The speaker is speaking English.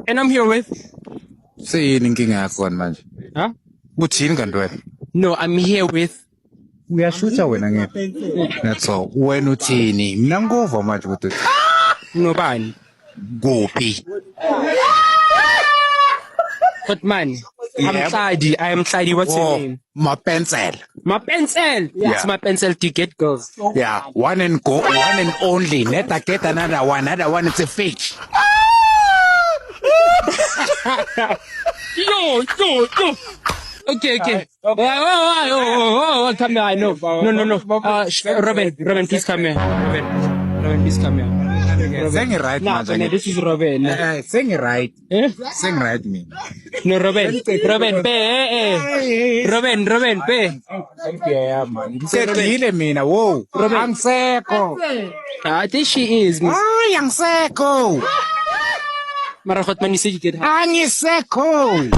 And I'm here with. Siyini inkinga yakho manje? Huh? Uthini kanti wena? No, I'm here with. Uyashutha wena ngeke. That's all. Wena uthini? Mina ngikuva manje ukuthi Nobani. kuphi? But man, I'm Yeah. Tladi. I am Tladi. What's your name? My pencil. My pencil. It's my pencil to get girls. Yeah, one and only. Let I get another one. Another one is a fake. Yo. Okay. Oh, come here. I know. No. Robin, please come here. Robin, please come here. Sing right Nah, manje. this is Robin. Sing right. Eh? Sing right me. No, Robin, pe. Robin, pe. Yeah, man. Ngidile mina, wo. Angisekho. I think she is. Ay, angisekho. Mara khot man you said you get her. Angisekho.